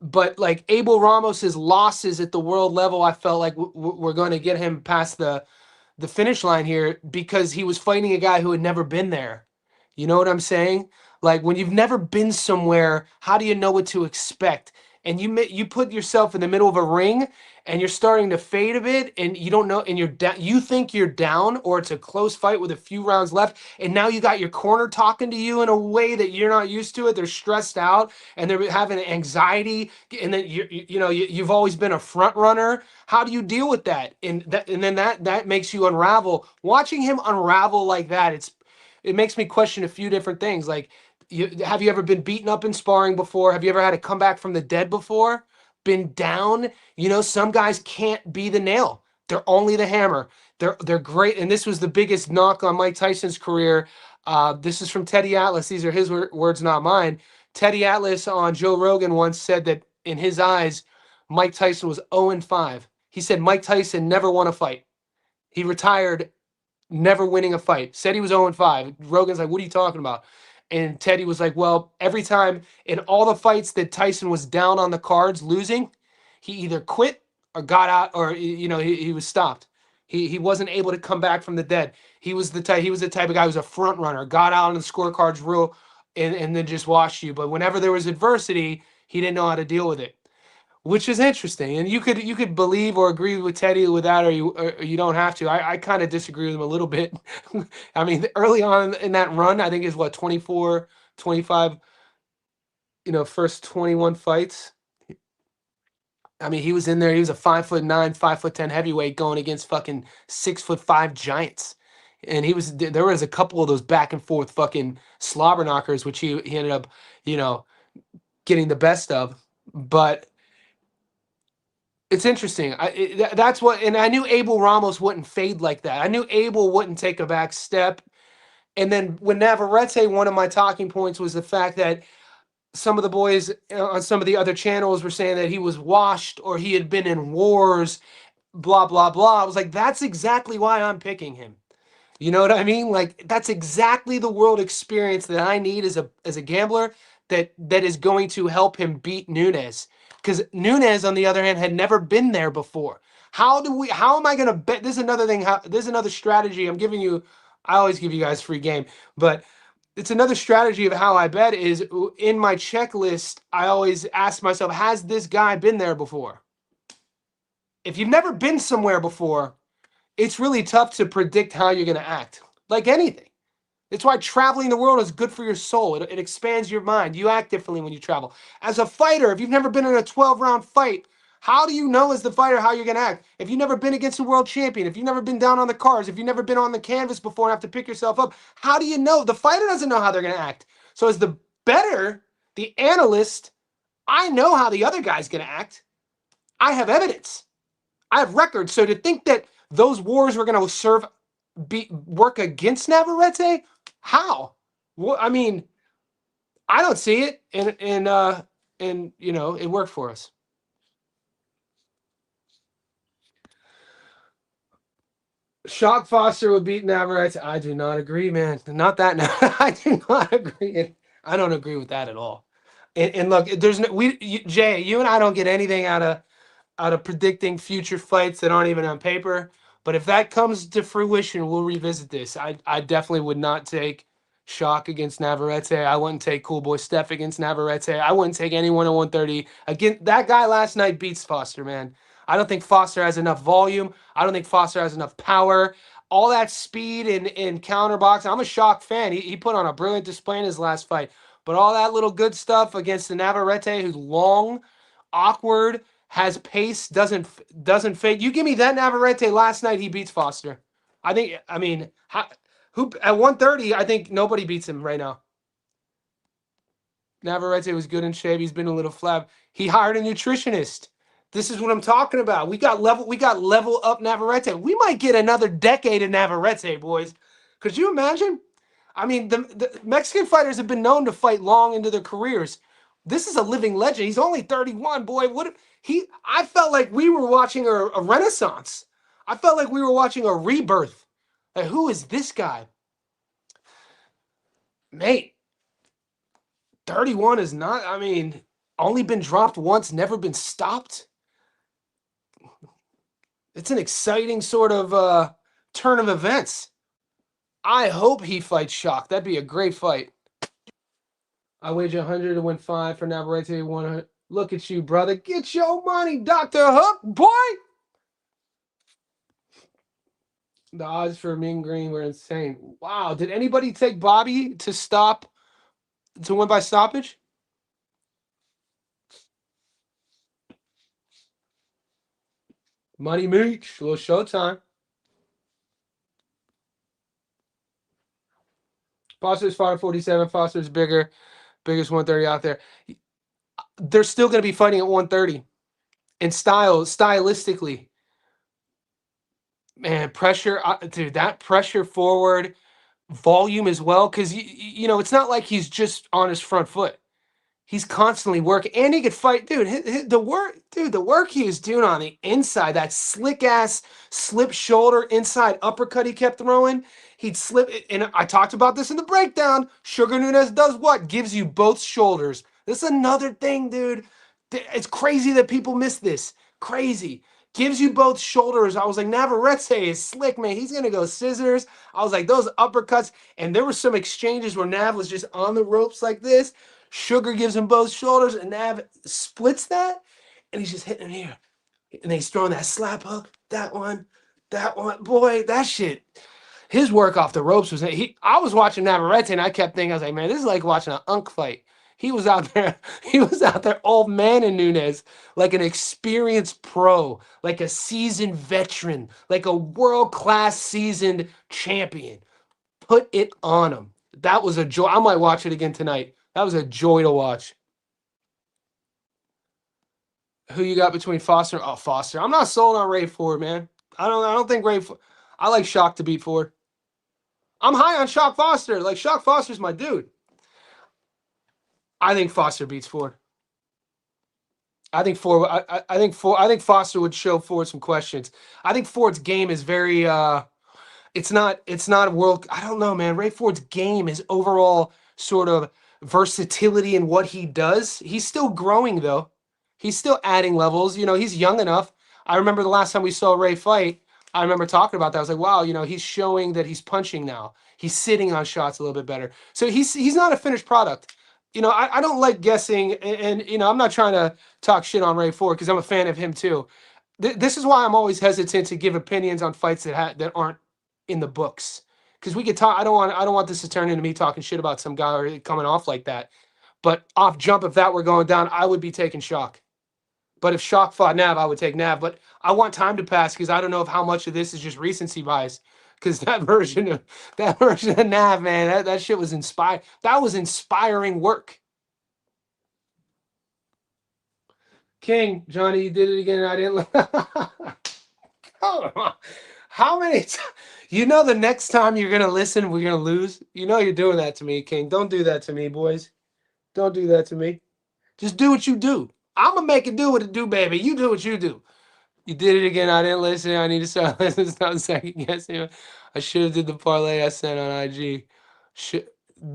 But like Abel Ramos's losses at the world level, I felt like we're going to get him past the finish line here because he was fighting a guy who had never been there. You know what I'm saying? Like when you've never been somewhere, how do you know what to expect? and you put yourself in the middle of a ring and you're starting to fade a bit and you don't know and you're down, you think you're down or it's a close fight with a few rounds left, and now you got your corner talking to you in a way that you're not used to it. They're stressed out and they're having anxiety, and then you've always been a front runner. How do you deal with that? And then that makes you unravel. Watching him unravel like that, it makes me question a few different things. Like, have you ever been beaten up in sparring before? Have you ever had to come back from the dead before? Been down? Some guys can't be the nail. They're only the hammer. They're great. And this was the biggest knock on Mike Tyson's career. This is from Teddy Atlas. These are his words, not mine. Teddy Atlas on Joe Rogan once said that in his eyes, Mike Tyson was 0-5. He said Mike Tyson never won a fight. He retired never winning a fight. Said he was 0-5. Rogan's like, what are you talking about? And Teddy was like, well, every time in all the fights that Tyson was down on the cards losing, he either quit or got out, or he was stopped. He wasn't able to come back from the dead. He was the type of guy who was a front runner, got out on the scorecards real, and then just watched you. But whenever there was adversity, he didn't know how to deal with it, which is interesting. And you could believe or agree with Teddy with that, or you don't have to. I kind of disagree with him a little bit. I mean, early on in that run, I think is what, 24, 25, first 21 fights. I mean, he was in there. He was a 5'9", 5'10" heavyweight going against fucking 6'5" giants. And there was a couple of those back and forth fucking slobber knockers, which he ended up, getting the best of. But it's interesting. That's what, and I knew Abel Ramos wouldn't fade like that. I knew Abel wouldn't take a back step. And then when Navarrete, one of my talking points was the fact that some of the boys on some of the other channels were saying that he was washed or he had been in wars, blah, blah, blah. I was like, that's exactly why I'm picking him. You know what I mean? Like, that's exactly the world experience that I need as a gambler that is going to help him beat Nunez. Because Nunez, on the other hand, had never been there before. How am I going to bet? This is another thing. This is another strategy I'm giving you. I always give you guys free game, but it's another strategy of how I bet is in my checklist. I always ask myself, has this guy been there before? If you've never been somewhere before, it's really tough to predict how you're going to act. Like anything. It's why traveling the world is good for your soul. It expands your mind. You act differently when you travel. As a fighter, if you've never been in a 12-round fight, how do you know as the fighter how you're going to act? If you've never been against a world champion, if you've never been down on the cards, if you've never been on the canvas before and have to pick yourself up, how do you know? The fighter doesn't know how they're going to act. So as the bettor, the analyst, I know how the other guy's going to act. I have evidence. I have records. So to think that those wars were going to work against Navarrete, how? Well, I mean, I don't see it, and it worked for us. Shock Foster would beat Navarrete. I do not agree, man. Not that. No, I do not agree. I don't agree with that at all. And look, there's no Jay. You and I don't get anything out of predicting future fights that aren't even on paper. But if that comes to fruition, we'll revisit this. I definitely would not take Shock against Navarrete. I wouldn't take Cool Boy Steph against Navarrete. I wouldn't take anyone at 130. Again, that guy last night beats Foster, man. I don't think Foster has enough volume. I don't think Foster has enough power. All that speed and counterbox. I'm a Shock fan. He put on a brilliant display in his last fight. But all that little good stuff against the Navarrete, who's long, awkward, has pace, doesn't fade. You give me that Navarrete last night, he beats Foster. Who at 130, I think nobody beats him right now. Navarrete was good in shape. He's been a little flab. He hired a nutritionist. This is what I'm talking about. We got level up Navarrete. We might get another decade of Navarrete, boys. Could you imagine? I mean, the Mexican fighters have been known to fight long into their careers. This is a living legend. He's only 31, boy. I felt like we were watching a renaissance. I felt like we were watching a rebirth. Like, who is this guy? Mate, 31 is not, only been dropped once, never been stopped. It's an exciting sort of turn of events. I hope he fights Shock. That'd be a great fight. I wager 100 to win 5 for Navarrete, 100. Look at you, brother. Get your money, Dr. Hook, boy. The odds for Mean Green were insane. Wow. Did anybody take Bobby to win by stoppage? Money Meech, a little showtime. Foster's 547. Foster's biggest 130 out there. They're still going to be fighting at 130. And stylistically, man, pressure, dude, that pressure forward, volume as well. Because, it's not like he's just on his front foot. He's constantly working, and he could fight, dude. The work he was doing on the inside, that slick ass slip shoulder inside uppercut he kept throwing. He'd slip, and I talked about this in the breakdown. Sugar Nunez does what? Gives you both shoulders. This is another thing, dude. It's crazy that people miss this. Crazy. Gives you both shoulders. I was like, Navarrete is slick, man. He's gonna go scissors. I was like, those uppercuts, and there were some exchanges where Nav was just on the ropes like this. Sugar gives him both shoulders, and Nav splits that, and he's just hitting him here. And then he's throwing that slap hook, that one. Boy, that shit. His work off the ropes was I was watching Navarrete, and I kept thinking, I was like, man, this is like watching an unk fight. He was out there, old man in Nunez, like an experienced pro, like a seasoned veteran, like a world-class seasoned champion. Put it on him. That was a joy. I might watch it again tonight. That was a joy to watch. Who you got between Foster? Oh, Foster. I'm not sold on Ray Ford, man. I don't think Ray. I like Shock to beat Ford. I'm high on Shock Foster. Like Shock Foster's my dude. I think Foster beats Ford. I think Ford. I think Foster would show Ford some questions. I think Ford's game is very. It's not a world. I don't know, man. Ray Ford's game is overall sort of versatility in what he does. He's still growing though. He's still adding levels. He's young enough. I remember the last time we saw Ray fight. I remember talking about that. I was like, wow, he's showing that he's punching now. He's sitting on shots a little bit better. So he's not a finished product. I don't like guessing, and I'm not trying to talk shit on Ray Ford because I'm a fan of him too. This is why I'm always hesitant to give opinions on fights that aren't in the books, because we could talk. I don't want this to turn into me talking shit about some guy or coming off like that. But off jump, if that were going down, I would be taking Shock. But if Shock fought Nav, I would take Nav. But I want time to pass because I don't know if how much of this is just recency bias. Because that version of Nav, man, that shit was inspired. That was inspiring work. King, Johnny, you did it again. I didn't. Come on. How many? The next time you're gonna listen, we're gonna lose. You're doing that to me, King. Don't do that to me, boys. Don't do that to me. Just do what you do. I'm gonna make it do what it do, baby. You do what you do. You did it again. I didn't listen. I need to start listening. Stop second guessing. I should have did the parlay I sent on IG.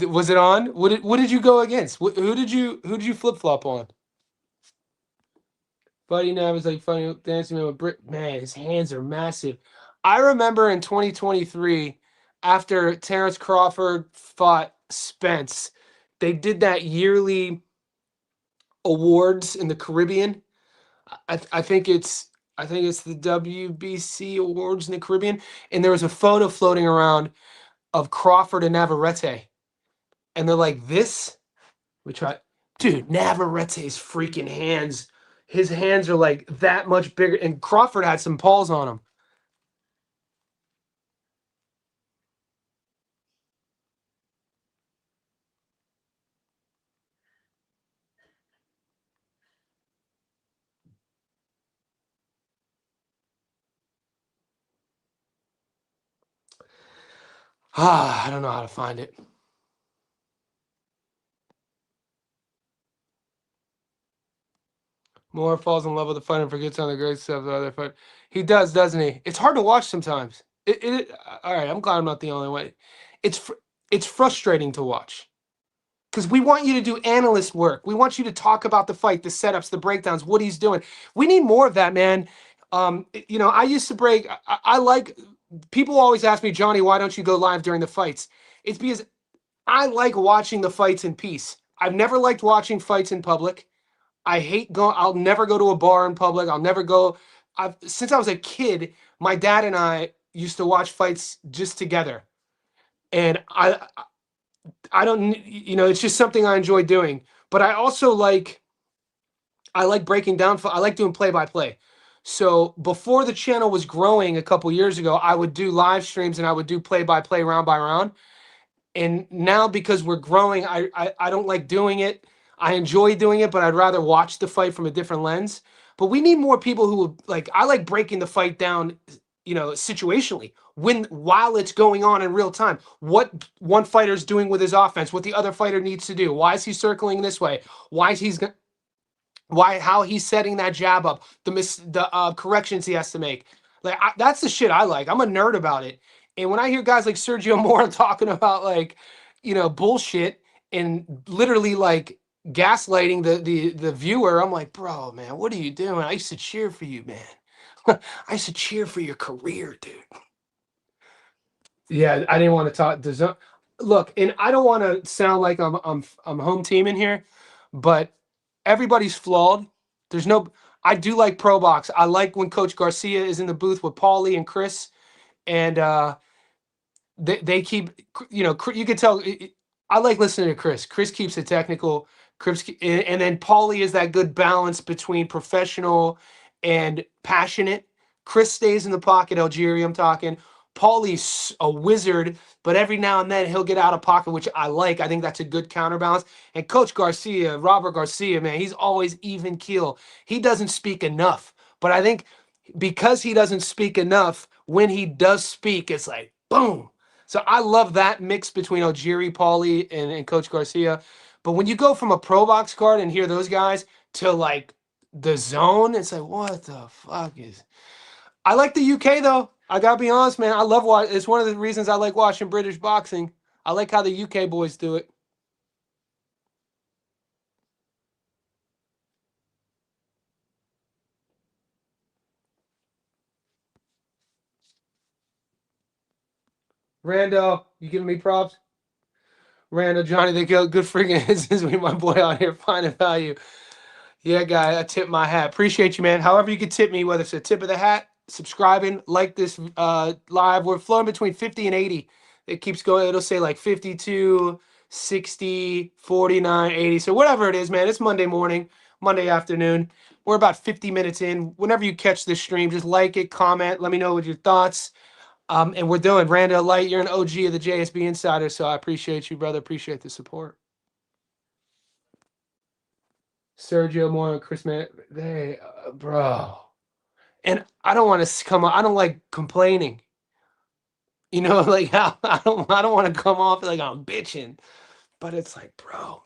Was it on? What did you go against? Who did you flip flop on? Buddy Nav is like funny dancing man with Brit. Man, his hands are massive. I remember in 2023, after Terrence Crawford fought Spence, they did that yearly awards in the Caribbean. I think it's the WBC awards in the Caribbean, and there was a photo floating around of Crawford and Navarrete, and they're like this. We try, dude. Navarrete's freaking hands. His hands are like that much bigger, and Crawford had some paws on him. I don't know how to find it. Moore falls in love with the fight and forgets on the great stuff the other fight. He does, doesn't he? It's hard to watch sometimes. All right. I'm glad I'm not the only one. It's frustrating to watch because we want you to do analyst work. We want you to talk about the fight, the setups, the breakdowns, what he's doing. We need more of that, man. I used to break. I like. People always ask me, Johnny, why don't you go live during the fights? It's because I like watching the fights in peace. I've never liked watching fights in public. I hate going. I'll never go to a bar in public. I'll never go. Since I was a kid, my dad and I used to watch fights just together, and I don't, it's just something I enjoy doing. But I like breaking down. I like doing play by play. So before the channel was growing a couple years ago, I would do live streams and I would do play by play, round by round. And now because we're growing, I don't like doing it. I enjoy doing it, but I'd rather watch the fight from a different lens. But we need more people who like, I like breaking the fight down, situationally, when while it's going on in real time. What one fighter's doing with his offense, what the other fighter needs to do. Why is he circling this way? Why is he's why how he's setting that jab up, the corrections he has to make. Like that's the shit I like. I'm a nerd about it. And when I hear guys like Sergio Mora talking about like, bullshit and literally like gaslighting the viewer, I'm like, bro, man, what are you doing? I used to cheer for you, man. I used to cheer for your career, dude. Yeah, I didn't want to talk. Look, and I don't want to sound like I'm home team in here, but everybody's flawed. There's no. I do like Pro Box. I like when Coach Garcia is in the booth with Paulie and Chris, and they keep, you can tell. I like listening to Chris. Chris keeps it technical. And then Paulie is that good balance between professional and passionate. Chris stays in the pocket. Algeria, I'm talking. Paulie's a wizard, but every now and then he'll get out of pocket, which I like. I think that's a good counterbalance. And Coach Garcia, Robert Garcia, man, he's always even keel. He doesn't speak enough, but I think because he doesn't speak enough, when he does speak, it's like boom. So I love that mix between Algieri, Paulie, and Coach Garcia. But when you go from a Pro Box card and hear those guys to like the zone, it's like, what the fuck is. I like the UK though. I gotta be honest, man. I love it's one of the reasons I like watching British boxing. I like how the UK boys do it. Rando, you giving me props? Rando, Johnny, they go good freaking is me, my boy out here finding value. Yeah, guy, I tip my hat. Appreciate you, man. However you can tip me, whether it's a tip of the hat, subscribing, like this live. We're flowing between 50 and 80. It keeps going. It'll say like 52, 60, 49, 80. So whatever it is, man, it's Monday morning, Monday afternoon. We're about 50 minutes in. Whenever you catch this stream, just like it, comment, let me know what your thoughts. And we're doing Randall Light. You're an OG of the JSB Insider, so I appreciate you, brother. Appreciate the support. Sergio Moore and Chris Man, bro. And I don't want to come. I don't like complaining. Like how I don't want to come off like I'm bitching, but it's like, bro,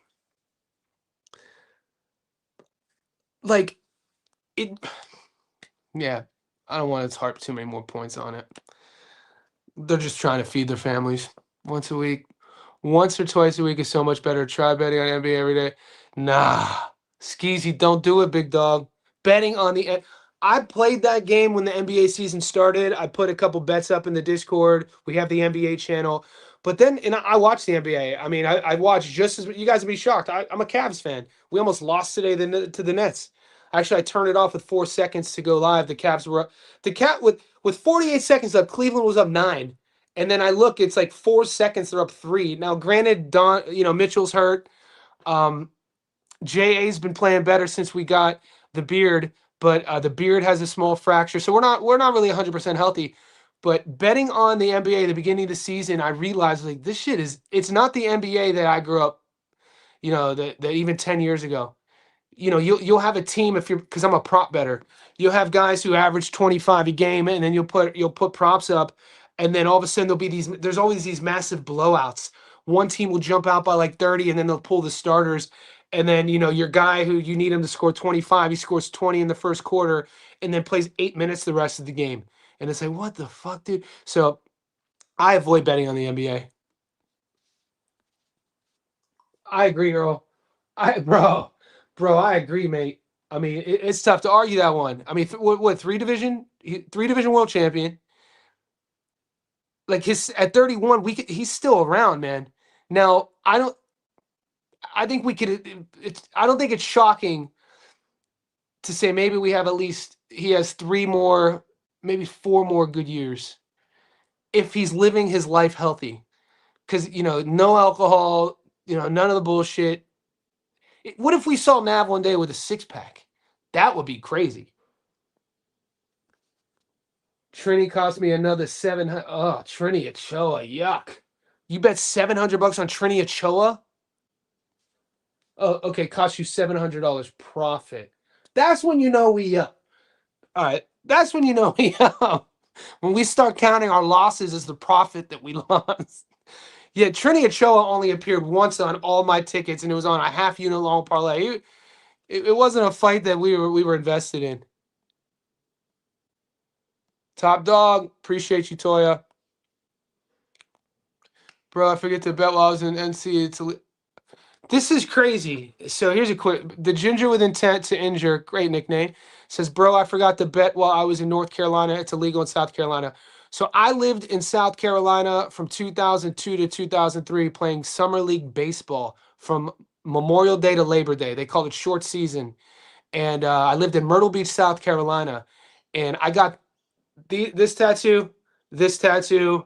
like it. Yeah, I don't want to harp too many more points on it. They're just trying to feed their families once a week. Once or twice a week is so much better. Try betting on NBA every day. Nah, Skeezy, don't do it, big dog. Betting on the. I played that game when the NBA season started. I put a couple bets up in the Discord. We have the NBA channel. But then, and I watch the NBA. I mean, I watch just as you guys would be shocked. I'm a Cavs fan. We almost lost today to the Nets. Actually, I turned it off with 4 seconds to go live. The Cavs were the cat with 48 seconds up. Cleveland was up 9. And then I look, it's like 4 seconds, they're up 3. Now, granted, Mitchell's hurt. Um, JA's been playing better since we got the beard, but the beard has a small fracture. So we're not really 100% healthy. But betting on the NBA at the beginning of the season, I realized like this shit it's not the NBA that I grew up, that even 10 years ago. You'll have a team if you're because I'm a prop better. You'll have guys who average 25 a game, and then you'll put props up, and then all of a sudden there's always these massive blowouts. One team will jump out by like 30, and then they'll pull the starters, and then your guy who you need him to score 25, he scores 20 in the first quarter, and then plays 8 minutes the rest of the game, and it's like what the fuck, dude. So I avoid betting on the NBA. I agree, Earl. I agree, mate. I mean, it's tough to argue that one. I mean, what three division world champion. Like his at 31, he's still around, man. Now, I don't think we could. I don't think it's shocking to say maybe we have at least he has 3 more, maybe 4 more good years if he's living his life healthy. Because no alcohol, none of the bullshit. What if we saw Nav one day with a 6-pack? That would be crazy. Trini cost me another 700. Oh, Trini Ochoa, yuck! You bet $700 on Trini Ochoa? Oh, okay, cost you $700 profit. That's when you know we all right. That's when you know we when we start counting our losses as the profit that we lost. Yeah, Trini Ochoa only appeared once on all my tickets, and it was on a half unit long parlay. It wasn't a fight that we were invested in. Top dog, appreciate you, Toya. Bro, I forget to bet while I was in NC. This is crazy. So here's a quick. The Ginger with Intent to Injure, great nickname, says, bro, I forgot to bet while I was in North Carolina. It's illegal in South Carolina. So I lived in South Carolina from 2002 to 2003 playing Summer League baseball from Memorial Day to Labor Day. They called it short season. And I lived in Myrtle Beach, South Carolina. And I got this tattoo, this tattoo.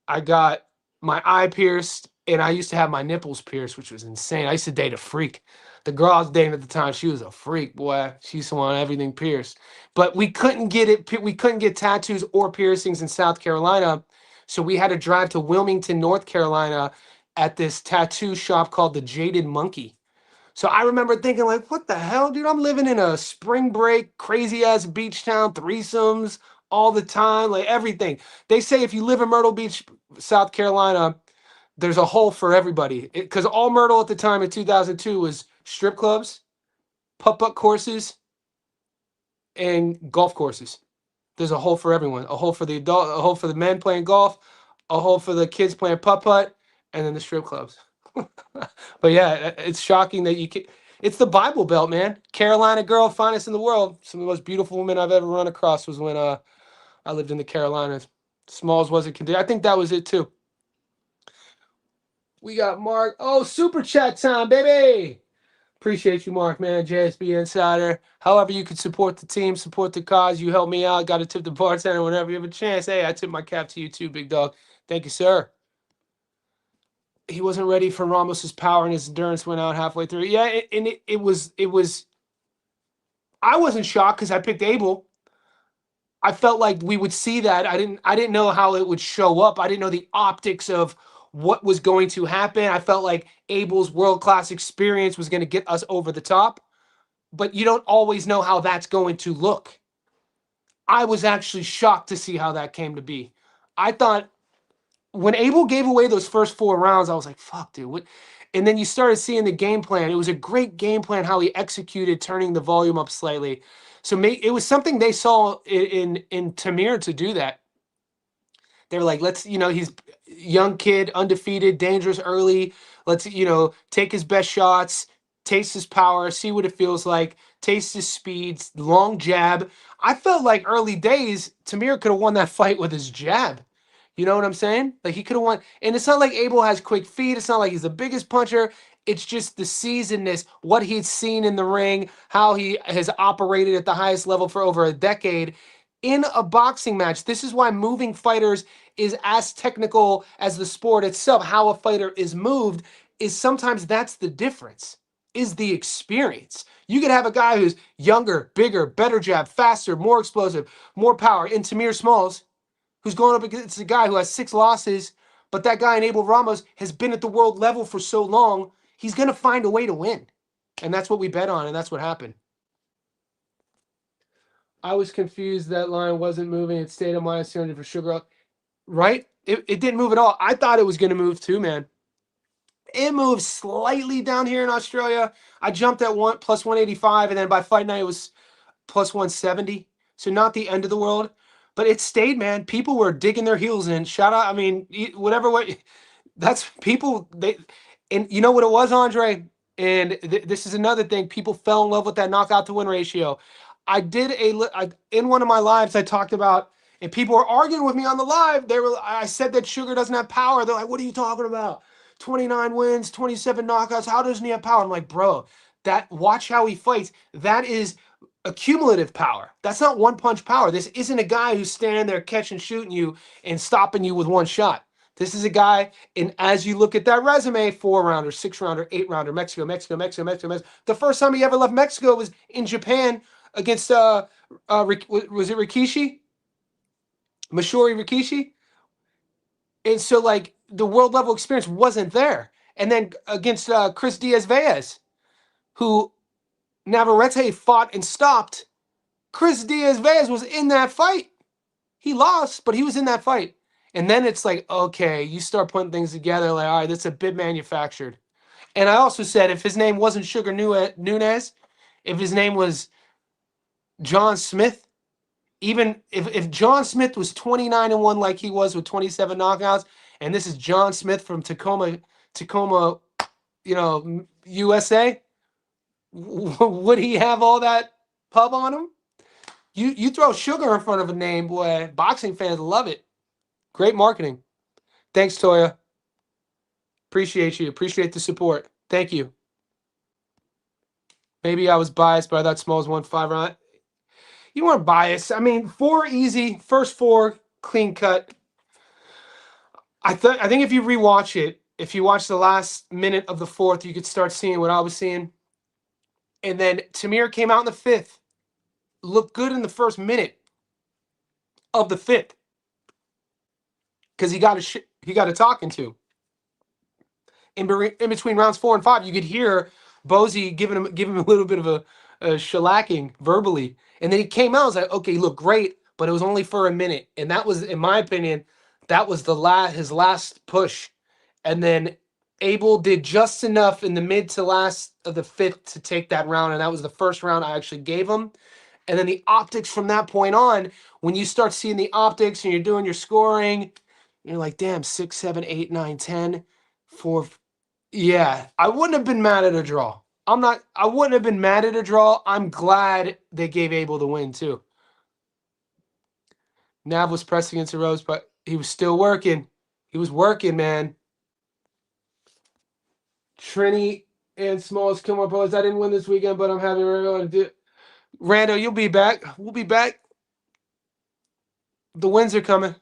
I got my eye pierced, and I used to have my nipples pierced, which was insane. I used to date a freak. The girl I was dating at the time, she was a freak, boy. She used to want everything pierced. But we couldn't get it. We couldn't get tattoos or piercings in South Carolina, so we had to drive to Wilmington, North Carolina, at this tattoo shop called the Jaded Monkey. So I remember thinking, like, what the hell, dude? I'm living in a spring break, crazy ass beach town, threesomes all the time, like everything. They say if you live in Myrtle Beach, South Carolina, there's a hole for everybody. Because all Myrtle at the time in 2002 was strip clubs, putt-putt courses, and golf courses. There's a hole for everyone. A hole for the adult, a hole for the men playing golf, a hole for the kids playing putt-putt, and then the strip clubs. But yeah, it's shocking that you can. It's the Bible Belt, man. Carolina girl, finest in the world. Some of the most beautiful women I've ever run across was when I lived in the Carolinas. Smalls wasn't considered. I think that was it too. We got Mark. Oh, super chat time, baby. Appreciate you, Mark, man. JSB Insider. However, you can support the team, support the cause. You help me out. Got to tip the bartender whenever you have a chance. Hey, I tip my cap to you too, big dog. Thank you, sir. He wasn't ready for Ramos's power, and his endurance went out halfway through. Yeah, it was. I wasn't shocked because I picked Abel. I felt like we would see that. I didn't know how it would show up. I didn't know the optics of what was going to happen. I felt like Abel's world-class experience was going to get us over the top, but you don't always know how that's going to look. I was actually shocked to see how that came to be. I thought when Abel gave away those first 4 rounds, I was like, fuck, dude. What? And then you started seeing the game plan. It was a great game plan how he executed, turning the volume up slightly. So it was something they saw in Tamir to do that. They were like, let's, he's young kid, undefeated, dangerous early. Let's, take his best shots, taste his power, see what it feels like, taste his speeds, long jab. I felt like early days, Tamir could have won that fight with his jab. You know what I'm saying? Like he could have won. And it's not like Abel has quick feet. It's not like he's the biggest puncher. It's just the seasonedness, what he's seen in the ring, how he has operated at the highest level for over a decade. In a boxing match, this is why moving fighters is as technical as the sport itself. How a fighter is moved is sometimes that's the difference, is the experience. You could have a guy who's younger, bigger, better jab, faster, more explosive, more power. In Tamir Smalls, who's going up against a guy who has 6 losses, but that guy in Abel Ramos has been at the world level for so long, he's going to find a way to win. And that's what we bet on, and that's what happened. I was confused that line wasn't moving. It stayed at minus 200 for Sugar. Right? It didn't move at all. I thought it was going to move too, man. It moved slightly down here in Australia. I jumped at plus 185, and then by fight night it was plus 170. So not the end of the world. But it stayed, man. People were digging their heels in. Shout out, I mean, whatever way. That's people. And you know what it was, Andre? And this is another thing. People fell in love with that knockout to win ratio. In one of my lives, I talked about, and people were arguing with me on the live. I said that Sugar doesn't have power. They're like, what are you talking about? 29 wins, 27 knockouts. How doesn't he have power? I'm like, bro, watch how he fights. That is accumulative power. That's not one punch power. This isn't a guy who's standing there catching, shooting you and stopping you with one shot. This is a guy, and as you look at that resume, 4-rounder, 6-rounder, 8-rounder, Mexico, Mexico, Mexico, Mexico, Mexico. The first time he ever left Mexico was in Japan against was it Rikishi? Mashori Rikishi? And so like the world level experience wasn't there. And then against Chris Diaz-Veyes, who Navarrete fought and stopped. Chris Diaz-Veyes was in that fight. He lost, but he was in that fight. And then it's like, okay, you start putting things together like, all right, that's a bit manufactured. And I also said if his name wasn't Sugar Nunez, if his name was John Smith, even if John Smith was 29-1 like he was with 27 knockouts, and this is John Smith from Tacoma, USA, would he have all that pub on him? You throw Sugar in front of a name, boy, boxing fans love it. Great marketing. Thanks, Toya. Appreciate you. Appreciate the support. Thank you. Maybe I was biased, but I thought Smalls won 5 rounds. You weren't biased. I mean, 4 easy, first 4 clean cut. I think if you rewatch it, if you watch the last minute of the 4th, you could start seeing what I was seeing. And then Tamir came out in the 5th. Looked good in the first minute of the 5th. Because he got a talking to. In between rounds 4 and 5, you could hear Bozy giving him a little bit of a shellacking verbally. And then he came out, I was like, okay, he looked great, but it was only for a minute. And that was, in my opinion, that was his last push. And then Abel did just enough in the mid to last of the 5th to take that round. And that was the first round I actually gave him. And then the optics from that point on, when you start seeing the optics and you're doing your scoring, you're like, damn, 6, 7, 8, 9, 10, 4. Yeah, I wouldn't have been mad at a draw. I wouldn't have been mad at a draw. I'm glad they gave Abel the win too. Nav was pressing into Rose, but he was still working. He was working, man. Trini and Smalls, come on, brothers. I didn't win this weekend, but I'm happy we're going to do it. Rando, you'll be back. We'll be back. The wins are coming.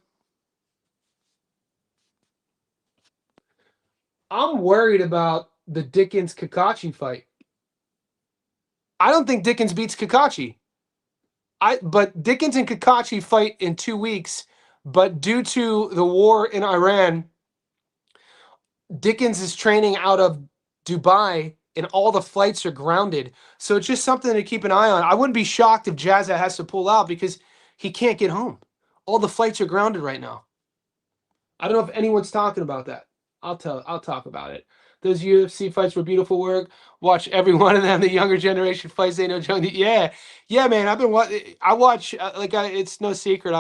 I'm worried about the Dickens-Kakachi fight. I don't think Dickens beats Kakachi. But Dickens and Kakachi fight in 2 weeks, but due to the war in Iran, Dickens is training out of Dubai and all the flights are grounded. So it's just something to keep an eye on. I wouldn't be shocked if Jazza has to pull out because he can't get home. All the flights are grounded right now. I don't know if anyone's talking about that. I'll talk about it. Those UFC fights were beautiful work. Watch every one of them. The younger generation fights, they know Joe. Yeah, man. I watch it's no secret.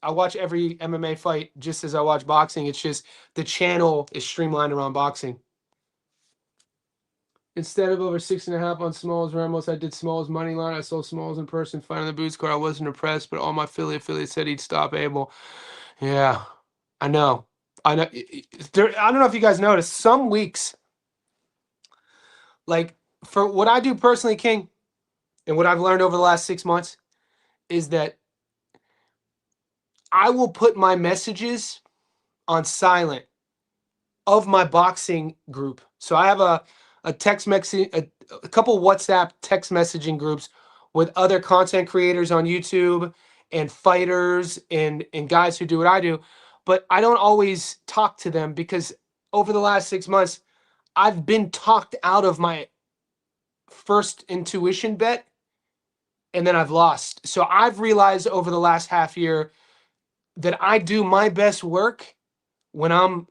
I watch every MMA fight just as I watch boxing. It's just the channel is streamlined around boxing. Instead of over 6.5 on Smalls Ramos, I did Smalls money line. I saw Smalls in person fighting the boots card. I wasn't impressed, but all my affiliates said he'd stop Abel. Yeah, I know. I know. I don't know if you guys noticed. Some weeks, like for what I do personally, King, and what I've learned over the last 6 months is that I will put my messages on silent of my boxing group. So I have a text message, a couple WhatsApp text messaging groups with other content creators on YouTube and fighters and guys who do what I do. But I don't always talk to them because over the last 6 months, I've been talked out of my first intuition bet and then I've lost. So I've realized over the last half year that I do my best work when I'm,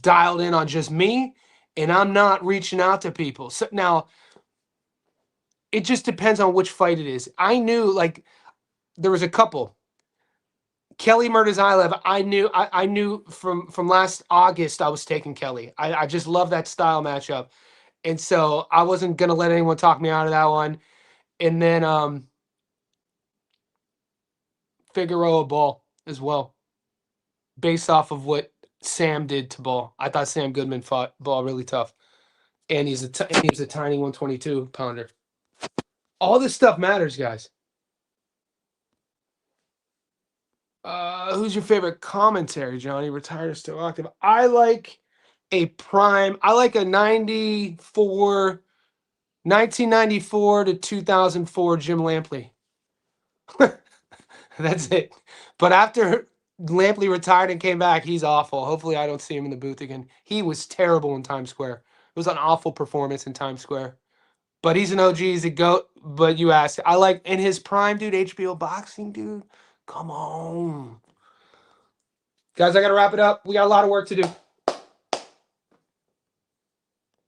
dialed in on just me and I'm not reaching out to people. So now it just depends on which fight it is. I knew there was a couple. Kelly Murtazaylev, I knew from last August I was taking Kelly. I just love that style matchup. And so I wasn't gonna let anyone talk me out of that one. And then Figueroa Ball as well. Based off of what Sam did to Ball. I thought Sam Goodman fought Ball really tough. And he was a tiny 122 pounder. All this stuff matters, guys. Who's your favorite commentary, Johnny? Retired or still active? I like a prime. I like a 1994 to 2004 Jim Lampley. That's it. But after Lampley retired and came back, he's awful. Hopefully, I don't see him in the booth again. He was terrible in Times Square. It was an awful performance in Times Square. But he's an OG. He's a GOAT. But you asked. I like in his prime, dude, HBO boxing, dude. Come on. Guys, I got to wrap it up. We got a lot of work to do.